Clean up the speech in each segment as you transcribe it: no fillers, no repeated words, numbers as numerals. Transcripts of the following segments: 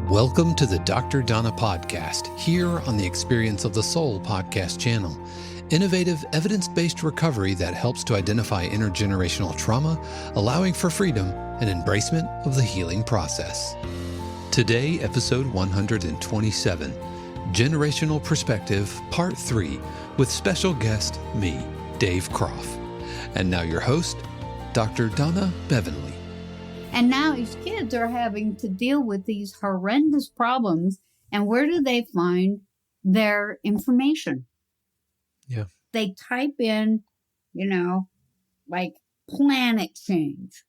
Welcome to the Dr. Donna podcast, here on the Experience of the Soul podcast channel. Innovative, evidence-based recovery that helps to identify intergenerational trauma, allowing for freedom and embracement of the healing process. Today, episode 127, Generational Perspective, Part 3, with special guest, me, Dave Croft. And now your host, Dr. Donna Bevan-Lee. And now these kids are having to deal with these horrendous problems. And where do they find their information? Yeah. They type in, like planet change.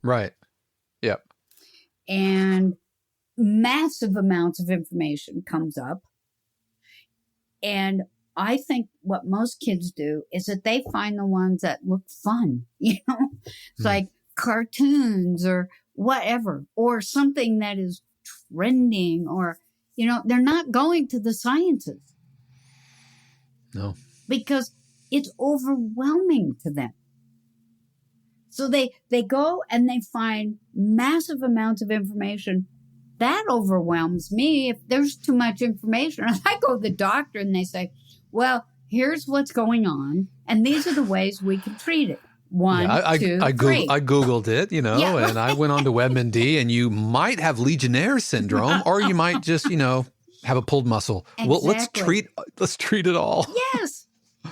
Right. Yep. And massive amounts of information comes up. And I think what most kids do is that they find the ones that look fun, It's like cartoons or whatever, or something that is trending, or, they're not going to the sciences. No. Because it's overwhelming to them. So they go and they find massive amounts of information. That overwhelms me. If there's too much information, I go to the doctor and they say, well, here's what's going on, and these are the ways we can treat it. One, two, three. I Googled it, and I went on to WebMD, and you might have Legionnaire syndrome, or you might just, have a pulled muscle. Exactly. Well, let's treat it all. Yes.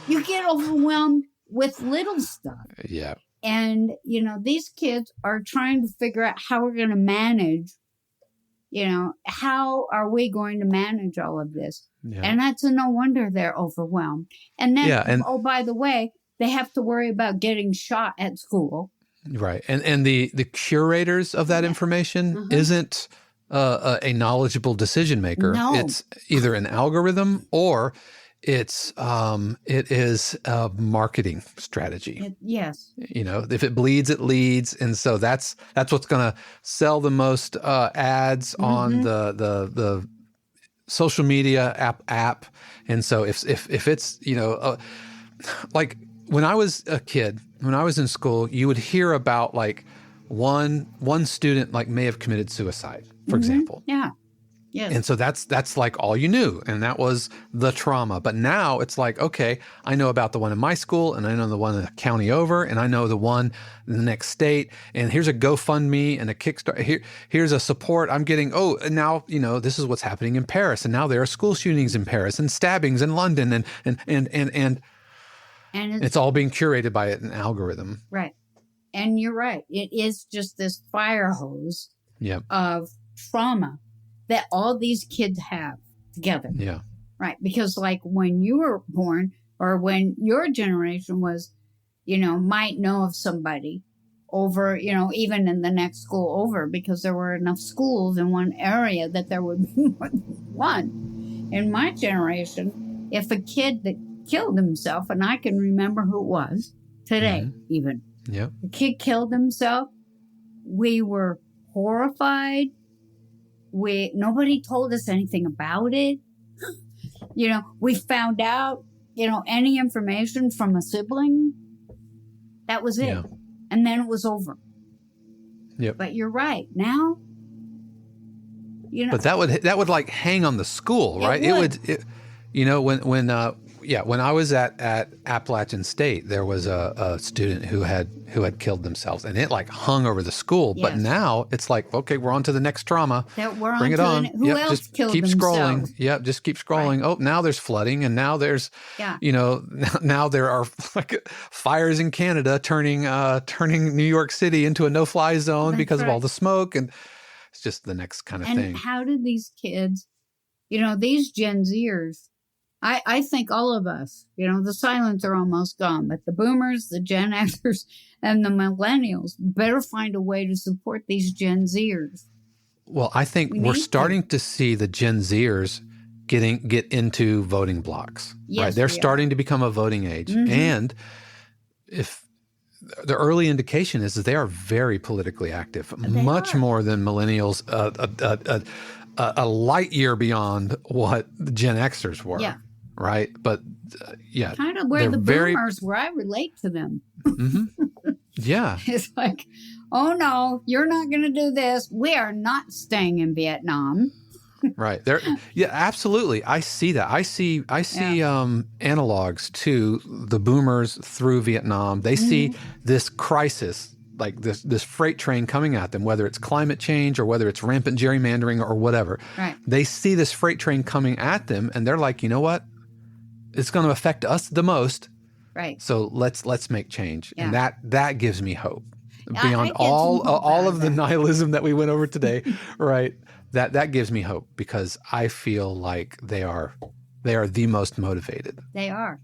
You get overwhelmed with little stuff. Yeah. And, these kids are trying to figure out how we're going to manage, how are we going to manage all of this? Yeah. And that's no wonder they're overwhelmed. And then, oh, by the way, they have to worry about getting shot at school. Right. And the curators of that information isn't a knowledgeable decision maker. No. It's either an algorithm or it is a marketing strategy. Yes. If it bleeds, it leads. And so that's what's going to sell the most ads on the social media app. And so if it's, like when I was a kid, when I was in school, you would hear about like one student like may have committed suicide, for example. Yeah. Yes. And so that's like all you knew, and that was the trauma. But now it's like, okay, I know about the one in my school, and I know the one in the county over, and I know the one in the next state, and here's a GoFundMe and a Kickstarter. Here's a support I'm getting. Oh, and now, this is what's happening in Paris, and now there are school shootings in Paris and stabbings in London, and it's all being curated by an algorithm. Right. And you're right. It is just this fire hose of trauma that all these kids have together. Yeah. Right. Because like when you were born, or when your generation was, might know of somebody over, even in the next school over, because there were enough schools in one area that there would be more than one. In my generation, if a kid that killed himself, and I can remember who it was today, even. Yeah. The kid killed himself. We were horrified. Nobody told us anything about it. We found out, any information from a sibling. That was it. Yeah. And then it was over. Yep. But you're right. Now, But that would like hang on the school, right? It would when I was at Appalachian State, there was a student who had killed themselves, and it like hung over the school. Yes. But now it's like, okay, we're on to the next trauma. Bring it on. Who else just killed keep themselves? Scrolling. Yep, just keep scrolling. Right. Oh, now there's flooding, and now there's, now there are like fires in Canada turning New York City into a no-fly zone because of all the smoke, and it's just the next kind of thing. And how did these kids, these Gen Zers? I think all of us, the silents are almost gone, but the boomers, the Gen Xers, and the millennials better find a way to support these Gen Zers. Well, I think we're starting to see the Gen Zers get into voting blocks. Yes, right? They're starting to become a voting age. And if the early indication is that they are very politically active, much more than millennials, a light year beyond what the Gen Xers were. Yeah. Right. But kind of where the boomers were, I relate to them. Yeah. It's like, oh no, you're not going to do this. We are not staying in Vietnam. Right. There. Yeah, absolutely. I see that. I see analogs to the boomers through Vietnam. They see this crisis, like this freight train coming at them, whether it's climate change or whether it's rampant gerrymandering or whatever. Right. They see this freight train coming at them and they're like, you know what? It's going to affect us the most. Right. So let's make change. Yeah. And that gives me hope. I Beyond get some hope all out of of the that. nihilism that we went over today, right? That gives me hope because I feel like they are the most motivated. They are.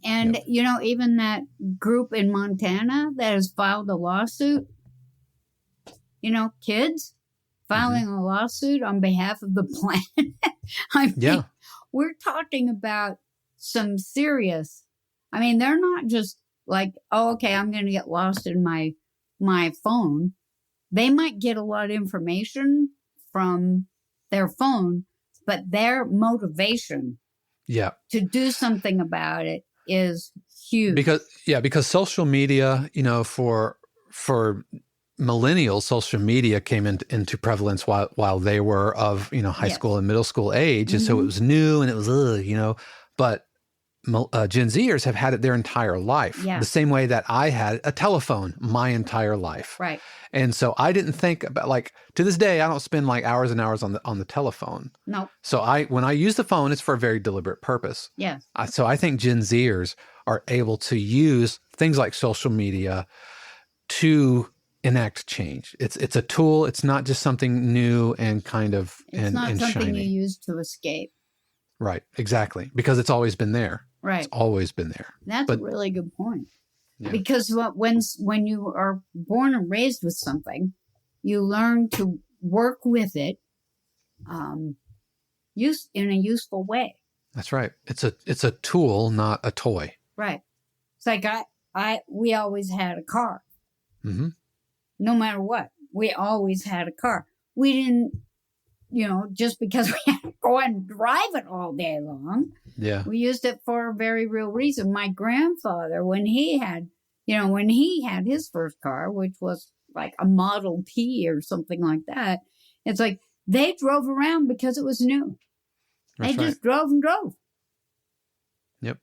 And, even that group in Montana that has filed a lawsuit, kids filing a lawsuit on behalf of the planet. I mean, we're talking about some serious, they're not just like, oh, okay, I'm going to get lost in my phone. They might get a lot of information from their phone, but their motivation to do something about it is huge. Because social media, for millennials, social media came into prevalence while they were of, high school and middle school age. And so it was new and it was, but Gen Zers have had it their entire life. Yeah. The same way that I had a telephone my entire life. Right. And so I didn't think about to this day, I don't spend hours and hours on the telephone. No. So when I use the phone, it's for a very deliberate purpose. Yes. So I think Gen Zers are able to use things like social media to enact change. It's a tool. It's not just something new and kind of it's not something shiny. you use to escape. Right. Exactly. Because it's always been there. Right. It's always been there. That's a really good point. Yeah. Because when you are born and raised with something, you learn to work with it in a useful way. That's right. It's a tool, not a toy. Right. It's like we always had a car. Mm-hmm. No matter what, we always had a car. We didn't, just because we had to go and drive it all day long. Yeah. We used it for a very real reason. My grandfather, when he had his first car, which was like a Model T or something like that, it's like they drove around because it was new. That's they just drove and drove. Yep.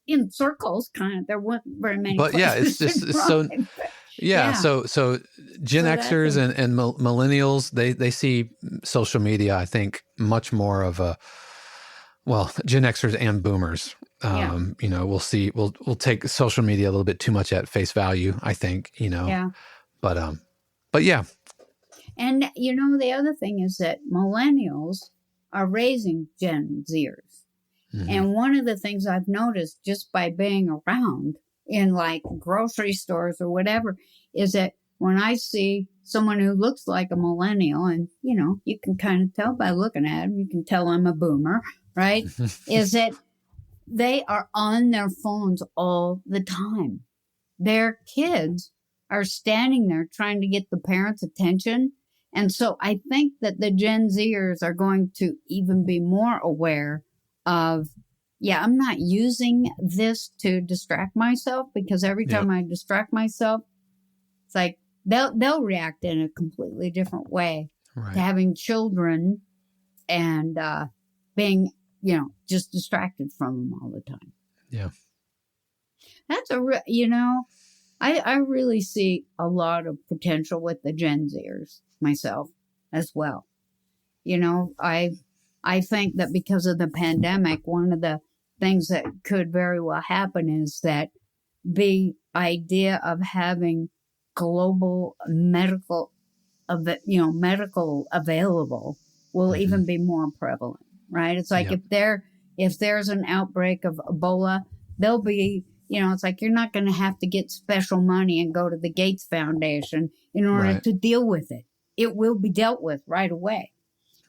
In circles, kind of. There weren't very many. But yeah, it's just so. Yeah, so Gen Xers and millennials, they see social media, I think, much more of Gen Xers and boomers. We'll take social media a little bit too much at face value, I think, Yeah. But yeah. And the other thing is that millennials are raising Gen Zers. Mm-hmm. And one of the things I've noticed just by being around in grocery stores or whatever is that when I see someone who looks like a millennial, and you can kind of tell by looking at them, you can tell I'm a boomer, right? Is that they are on their phones all the time. Their kids are standing there trying to get the parents' attention. And so I think that the Gen Zers are going to even be more aware of, I'm not using this to distract myself, because every time I distract myself, it's like they'll react in a completely different way to having children and being, just distracted from them all the time. Yeah. That's I really see a lot of potential with the Gen Zers myself as well. I think that because of the pandemic, one of the things that could very well happen is that the idea of having global medical available will even be more prevalent, right? It's like if there's an outbreak of Ebola, there'll be, it's like you're not going to have to get special money and go to the Gates Foundation in order to deal with it. It will be dealt with right away.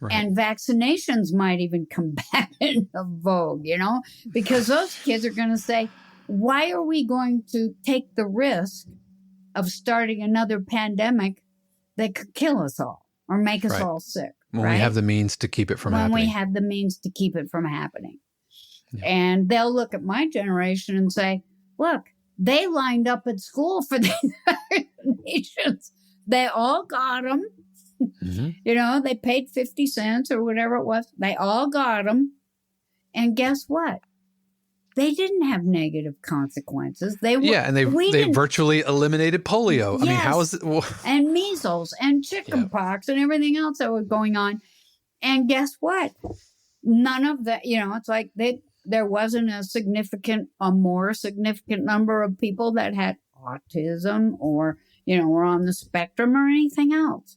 Right. And vaccinations might even come back into vogue, because those kids are going to say, why are we going to take the risk of starting another pandemic that could kill us all or make us all sick? When we have the means to keep it from happening. When we have the means to keep it from happening. Yeah. And they'll look at my generation and say, look, they lined up at school for accommodations. They all got them. Mm-hmm. They paid 50 cents or whatever it was. They all got them. And guess what? They didn't have negative consequences. They virtually eliminated polio. Yes, I mean, how is it? And measles and chickenpox and everything else that was going on. And guess what? None of that, it's like there wasn't a more significant number of people that had autism or, were on the spectrum or anything else.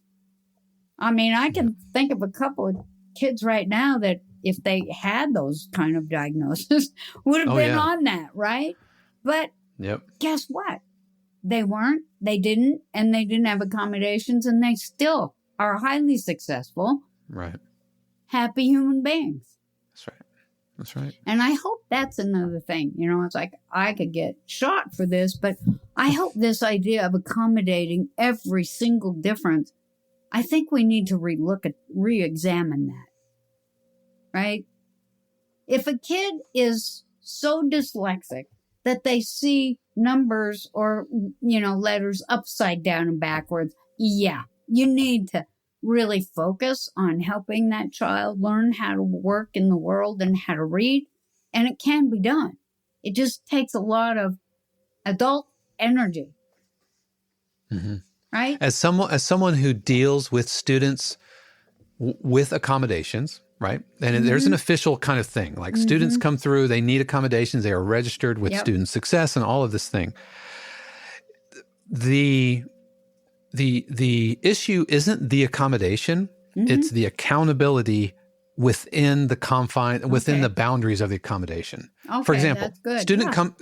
I mean, I can think of a couple of kids right now that if they had those kind of diagnoses would have been on that, right? But guess what? They weren't, they didn't have accommodations, and they still are highly successful. Right. Happy human beings. That's right. And I hope that's another thing. It's like I could get shot for this, but I hope this idea of accommodating every single difference, I think we need to re-examine that. Right? If a kid is so dyslexic that they see numbers or, letters upside down and backwards, you need to really focus on helping that child learn how to work in the world and how to read. And it can be done. It just takes a lot of adult energy. Mm-hmm. Right? As someone who deals with students with accommodations, right? And there's an official kind of thing. Like students come through, they need accommodations, they are registered with Student Success and all of this thing. The issue isn't the accommodation, it's the accountability within the within the boundaries of the accommodation. Okay, for example, that's good.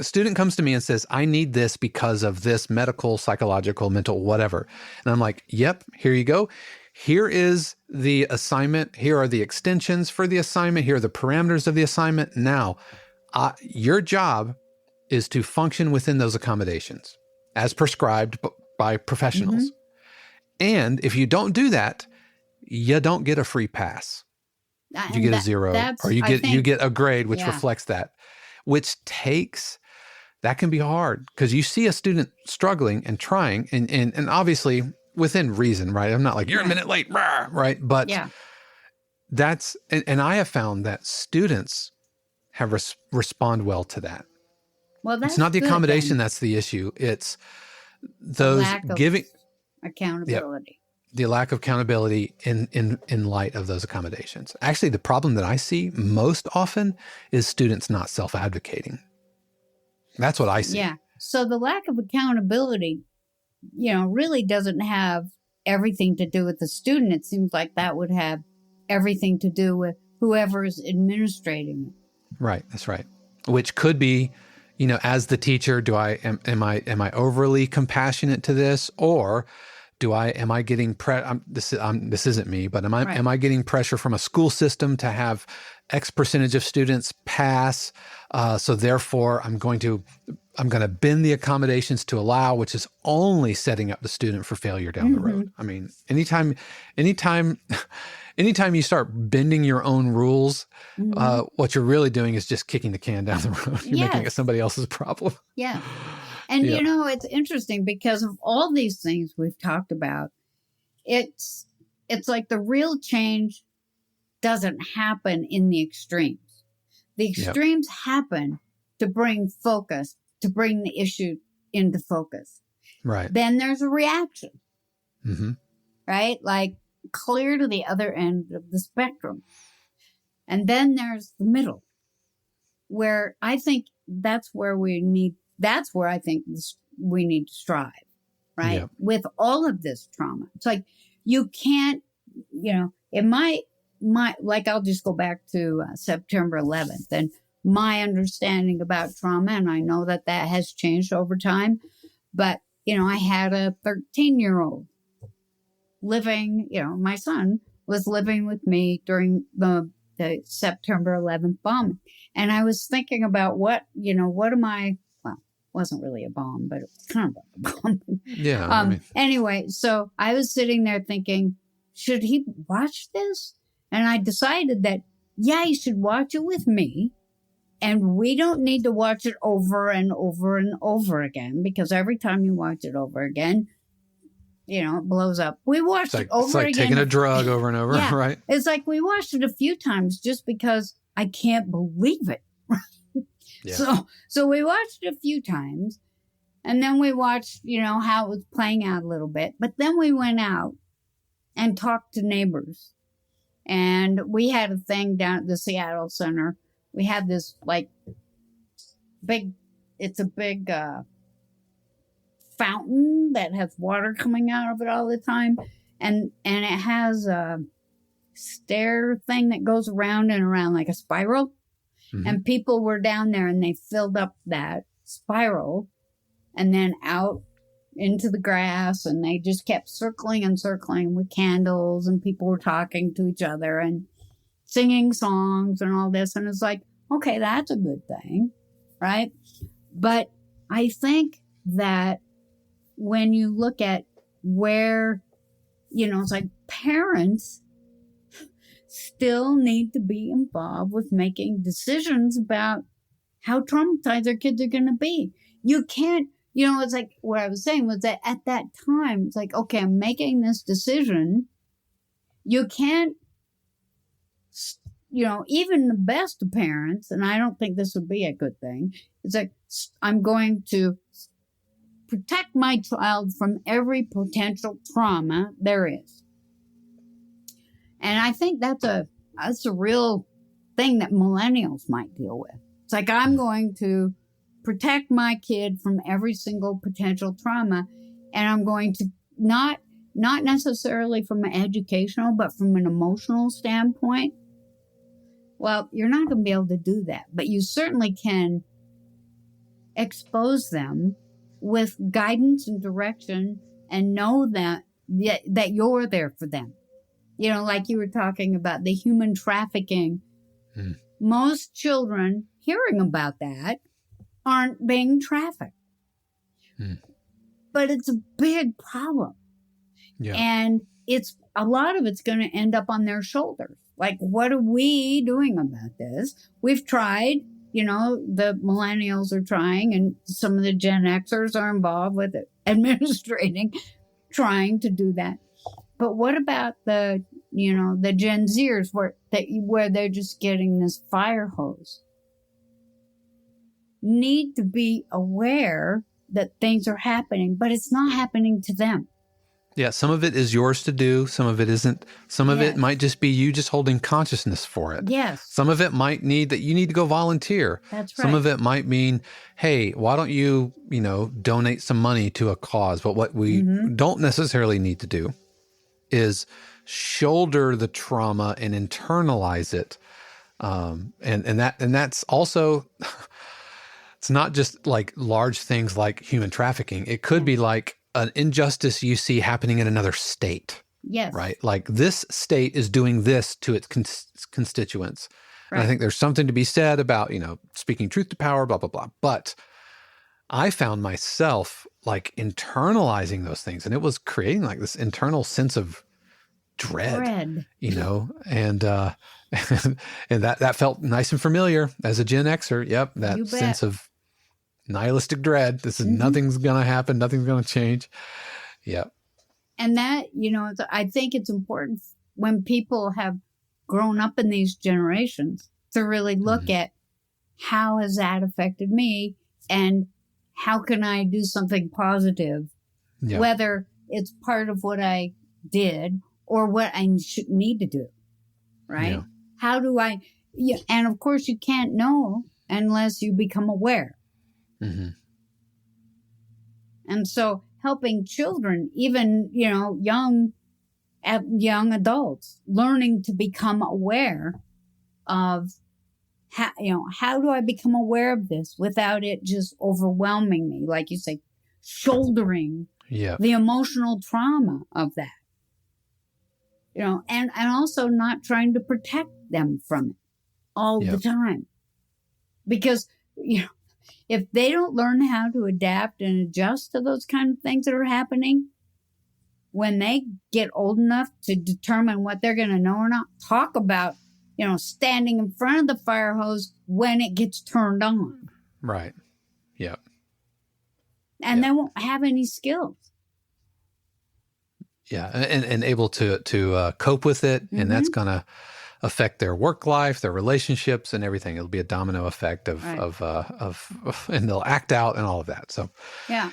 student comes to me and says, I need this because of this medical, psychological, mental, whatever. And I'm like, yep, here you go. Here is the assignment. Here are the extensions for the assignment. Here are the parameters of the assignment. Now, your job is to function within those accommodations as prescribed by professionals. And if you don't do that, you don't get a free pass. You get a 0, or you get a grade which reflects that, that can be hard because you see a student struggling and trying and obviously within reason, right? I'm not like, you're a minute late, right? But that's, and I have found that students have respond well to that. Well, that's it's not the accommodation then. That's the issue. It's those giving accountability. The lack of accountability in light of those accommodations. Actually, the problem that I see most often is students not self-advocating. That's what I see. Yeah. So the lack of accountability, really doesn't have everything to do with the student. It seems like that would have everything to do with whoever is administrating it. Right. That's right. Which could be, as the teacher, am I overly compassionate to this, or am I getting this isn't me, but am I getting pressure from a school system to have X percentage of students pass? So therefore I'm going to bend the accommodations to allow, which is only setting up the student for failure down the road. I mean, anytime you start bending your own rules, what you're really doing is just kicking the can down the road. You're making it somebody else's problem. Yeah. And, it's interesting because of all these things we've talked about, it's like the real change doesn't happen in the extremes. The extremes happen to bring focus, to bring the issue into focus. Right. Then there's a reaction. Right? Like clear to the other end of the spectrum. And then there's the middle, where I think that's where we need to strive, right? Yep. With all of this trauma. It's like, you can't, I'll just go back to September 11th and my understanding about trauma. And I know that has changed over time, but, I had a 13-year-old living, my son was living with me during the September 11th bombing. And I was thinking about wasn't really a bomb, but it was kind of like a bomb. Yeah. Anyway, so I was sitting there thinking, should he watch this? And I decided that, he should watch it with me. And we don't need to watch it over and over and over again, because every time you watch it over again, it blows up. We watched it over it's like again. taking a drug over and over, Yeah, right? It's like we watched it a few times just because I can't believe it. Yeah. So we watched it a few times, and then we watched, how it was playing out a little bit. But then we went out and talked to neighbors. And we had a thing down at the Seattle Center. We had this big fountain that has water coming out of it all the time. And it has a stair thing that goes around and around like a spiral. Mm-hmm. And people were down there and they filled up that spiral and then out into the grass, and they just kept circling and circling with candles, and people were talking to each other and singing songs and all this. And it's like, okay, that's a good thing, right? But I think that when you look at where, it's like parents still need to be involved with making decisions about how traumatized their kids are going to be. You can't, it's like what I was saying was that at that time, it's like, okay, I'm making this decision. You can't, even the best of parents, and I don't think this would be a good thing, it's like, I'm going to protect my child from every potential trauma there is. And I think that's a real thing that millennials might deal with. It's like, I'm going to protect my kid from every single potential trauma. And I'm going to not necessarily from an educational, but from an emotional standpoint. Well, you're not going to be able to do that, but you certainly can expose them with guidance and direction and know that you're there for them. Like you were talking about the human trafficking. Most children hearing about that aren't being trafficked. But it's a big problem. Yeah. And a lot of it's going to end up on their shoulders. Like, what are we doing about this? We've tried, the millennials are trying, and some of the Gen Xers are involved with it, administrating, trying to do that. But what about the Gen Zers where they're just getting this fire hose? Need to be aware that things are happening, but it's not happening to them. Yeah, some of it is yours to do. Some of it isn't. Some of it might just be you just holding consciousness for it. Yes. Some of it might need that you need to go volunteer. That's right. Some of it might mean, hey, why don't you, donate some money to a cause? But what we don't necessarily need to do is shoulder the trauma and internalize it. And that's also, it's not just like large things like human trafficking. It could be like an injustice you see happening in another state. Yes. Right? Like this state is doing this to its constituents. Right. And I think there's something to be said about, speaking truth to power, blah, blah, blah. But I found myself like internalizing those things, and it was creating like this internal sense of dread. And and that felt nice and familiar as a Gen Xer. Yep, that sense of nihilistic dread. This is nothing's going to happen, nothing's going to change. Yep. And that, I think it's important when people have grown up in these generations to really look at how has that affected me and how can I do something positive, whether it's part of what I did or what I should need to do, right? Yeah. How do I, and of course you can't know unless you become aware. And so helping children, even, young adults, learning to become aware of how do I become aware of this without it just overwhelming me? Like you say, shouldering the emotional trauma of that. And also not trying to protect them from it all the time. Because, if they don't learn how to adapt and adjust to those kind of things that are happening, when they get old enough to determine what they're going to know or not, talk about, standing in front of the fire hose when it gets turned on. Right. Yep. And they won't have any skills. Yeah, and able to cope with it, and that's going to affect their work life, their relationships, and everything. It'll be a domino effect of and they'll act out and all of that. So, yeah,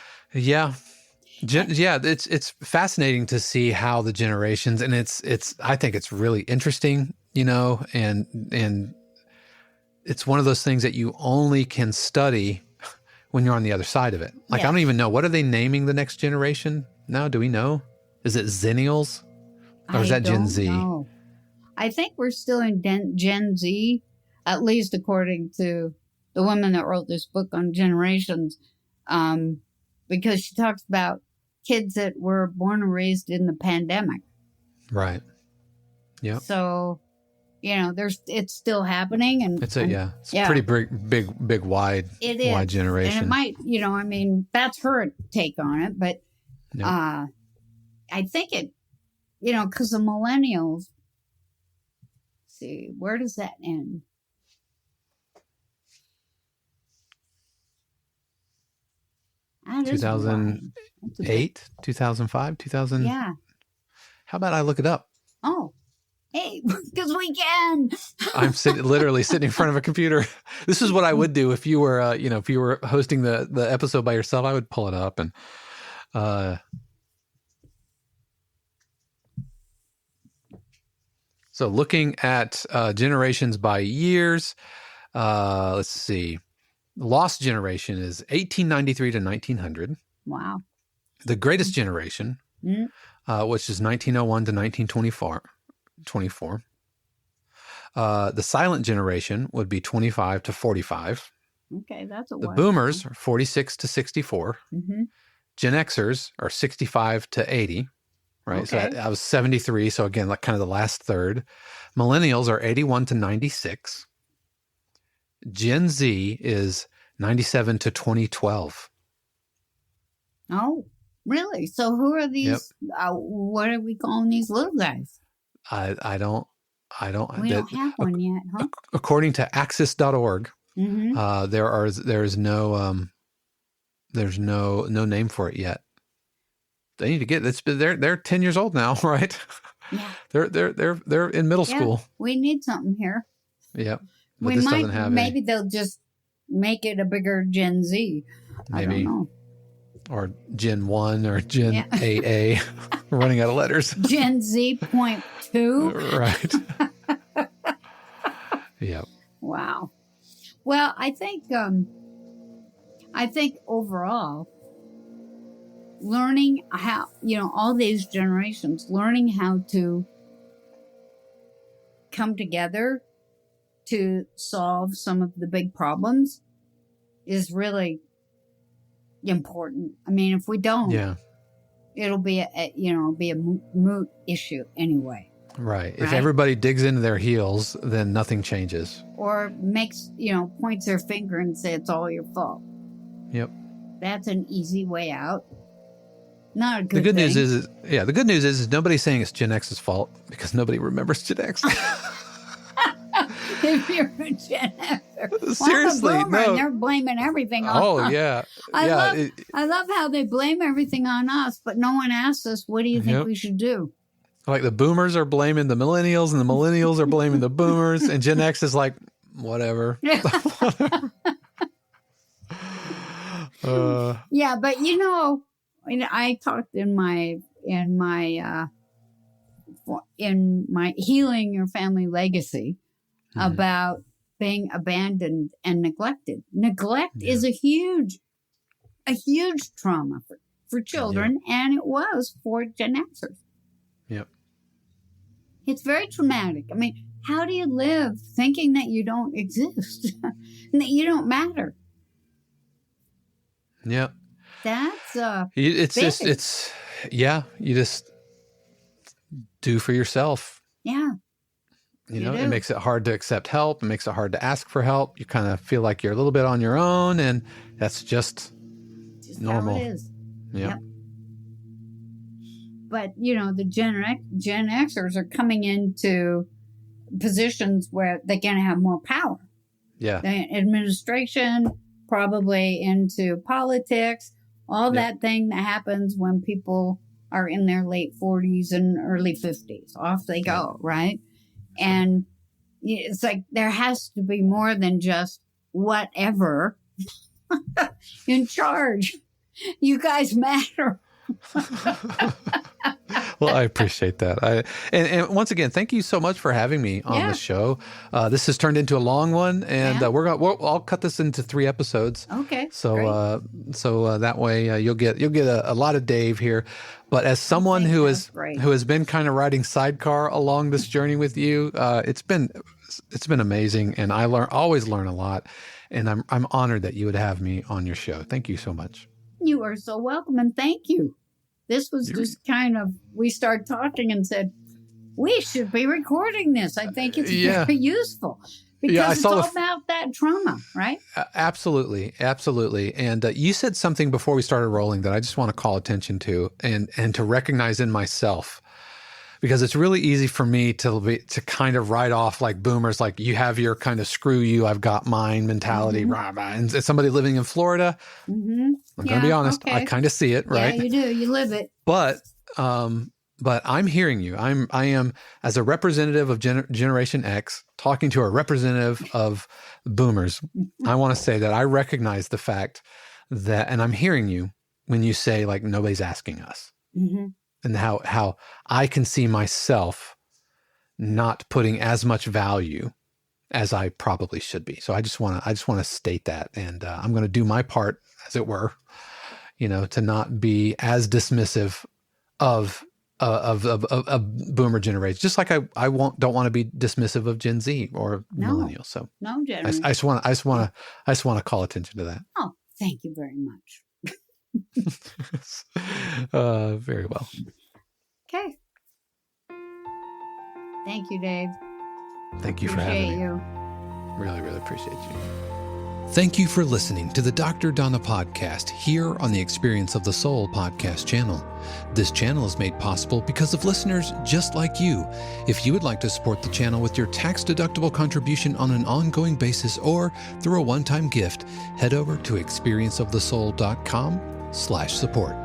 it's fascinating to see how the generations, and I think it's really interesting, and it's one of those things that you only can study when you're on the other side of it. Like, I don't even know, what are they naming the next generation now? Do we know? Is it Zennials? Or is that Gen Z? Know. I think we're still in Gen Z, at least according to the woman that wrote this book on generations, because she talks about kids that were born and raised in the pandemic. Right. Yeah. So, it's still happening, and it's pretty big, wide generation. And it might, that's her take on it, but I think it, because the millennials. See, where does that end? 2008, 2005, 2000. Yeah. How about I look it up? Oh, hey, because we can. I'm literally sitting in front of a computer. This is what I would do if you were, if you were hosting the episode by yourself. I would pull it up and. So looking at generations by years, let's see. Lost generation is 1893 to 1900. Wow. The greatest generation, which is 1901 to 1924. The silent generation would be 25 to 45. Okay, that's a The boomers are 46 to 64. Mm-hmm. Gen Xers are 65 to 80. Right. Okay. So I was 73. So again, like kind of the last third. Millennials are 81 to 96. Gen Z is 97 to 2012. Oh, really? So who are these? Yep. What are we calling these little guys? I don't. We don't have one yet, huh? According to Axis.org, there's no name for it yet. They need to get this. They're 10 years old now, right? Yeah. They're in middle school. We need something here. Yeah. Maybe they'll just make it a bigger Gen Z. Maybe. I don't know. Or Gen 1 or Gen AA. We're running out of letters. Gen Z.2. Right. Yeah. Wow. Well, I think overall, learning how, all these generations, learning how to come together to solve some of the big problems is really important. I mean, if we don't, it'll be a moot issue anyway. Right. If everybody digs into their heels, then nothing changes. Or makes, points their finger and say it's all your fault. Yep. That's an easy way out. Not a good The good thing. news is nobody's saying it's Gen X's fault because nobody remembers Gen X. If you're a Gen Xer. Seriously, no. no. And they're blaming everything on us. Oh, yeah. I love how they blame everything on us, but no one asks us, what do you think we should do? Like the boomers are blaming the millennials and the millennials are blaming the boomers and Gen X is like, whatever. Yeah, but I talked in my Healing Your Family Legacy about being abandoned and neglected. Neglect is a huge trauma for children, and it was for Gen Xers. Yep. It's very traumatic. I mean, how do you live thinking that you don't exist and that you don't matter? Yep. That's you just do for yourself. Yeah. It makes it hard to accept help. It makes it hard to ask for help. You kind of feel like you're a little bit on your own, and that's just normal. How it is. Yep. But, the Gen Xers are coming into positions where they're going to have more power. Yeah. The administration, probably into politics, all that thing that happens when people are in their late 40s and early 50s. Off they go, right? And it's like there has to be more than just whatever in charge. You guys matter. Well, I appreciate that. And once again, thank you so much for having me on the show. This has turned into a long one, and I'll cut this into 3 episodes. Okay. So that way you'll get a lot of Dave here. But as someone who has been kind of riding sidecar along this journey with you, it's been amazing, and I always learn a lot. And I'm honored that you would have me on your show. Thank you so much. You are so welcome, and thank you. This was just kind of, we started talking and said, we should be recording this. I think it's very useful because it's all about that trauma, right? Absolutely. Absolutely. And you said something before we started rolling that I just want to call attention to and to recognize in myself, because it's really easy for me to kind of write off like boomers, like you have your kind of screw you, I've got mine mentality. Mm-hmm. And as somebody living in Florida, I'm going to be honest, I kind of see it, right? Yeah, you do. You live it. But I'm hearing you. I am as a representative of Generation X talking to a representative of boomers. I want to say that I recognize the fact that, and I'm hearing you when you say like nobody's asking us. Mm-hmm. And how I can see myself not putting as much value as I probably should be. So I just want to state that, and I'm going to do my part, as it were, to not be as dismissive of boomer generation. Just like I don't want to be dismissive of Gen Z or millennials. So no, generation. I just want to call attention to that. Oh, thank you very much. Very well. Okay. Thank you, Dave. Thank you for having me. You. Really, really appreciate you. Thank you for listening to the Dr. Donna podcast here on the Experience of the Soul podcast channel. This channel is made possible because of listeners just like you. If you would like to support the channel with your tax-deductible contribution on an ongoing basis or through a one-time gift, head over to experienceofthesoul.com/support.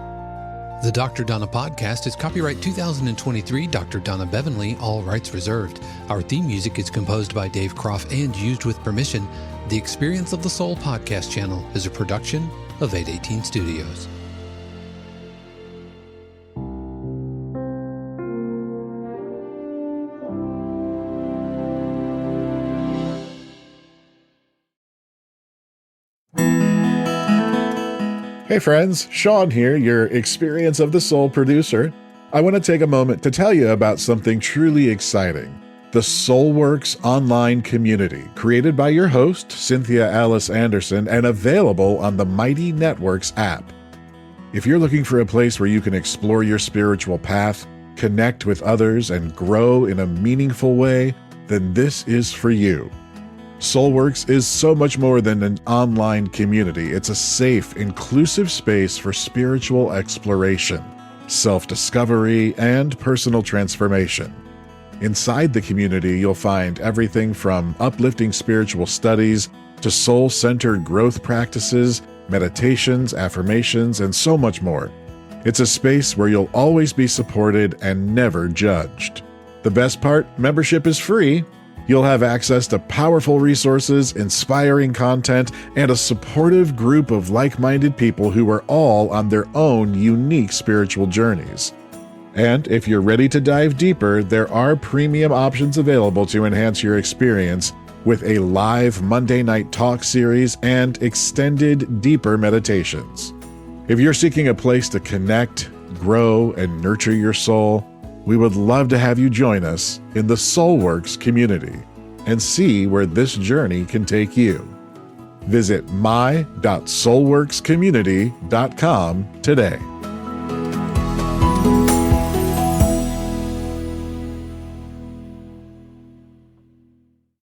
The Dr. Donna podcast is copyright 2023 Dr. Donna Bevan-Lee, all rights reserved. Our theme music is composed by Dave Croft and used with permission. The Experience of the Soul podcast channel is a production of 818 Studios. Hey friends, Sean here, your Experience of the Soul producer. I want to take a moment to tell you about something truly exciting. The SoulWorks online community, created by your host, Cynthia Alice Anderson, and available on the Mighty Networks app. If you're looking for a place where you can explore your spiritual path, connect with others, and grow in a meaningful way, then this is for you. SoulWorks is so much more than an online community. It's a safe, inclusive space for spiritual exploration, self-discovery, and personal transformation. Inside the community, you'll find everything from uplifting spiritual studies to soul-centered growth practices, meditations, affirmations, and so much more. It's a space where you'll always be supported and never judged. The best part, membership is free. You'll have access to powerful resources, inspiring content, and a supportive group of like-minded people who are all on their own unique spiritual journeys. And if you're ready to dive deeper, there are premium options available to enhance your experience with a live Monday night talk series and extended, deeper meditations. If you're seeking a place to connect, grow, and nurture your soul, we would love to have you join us in the SoulWorks community and see where this journey can take you. Visit my.soulworkscommunity.com today.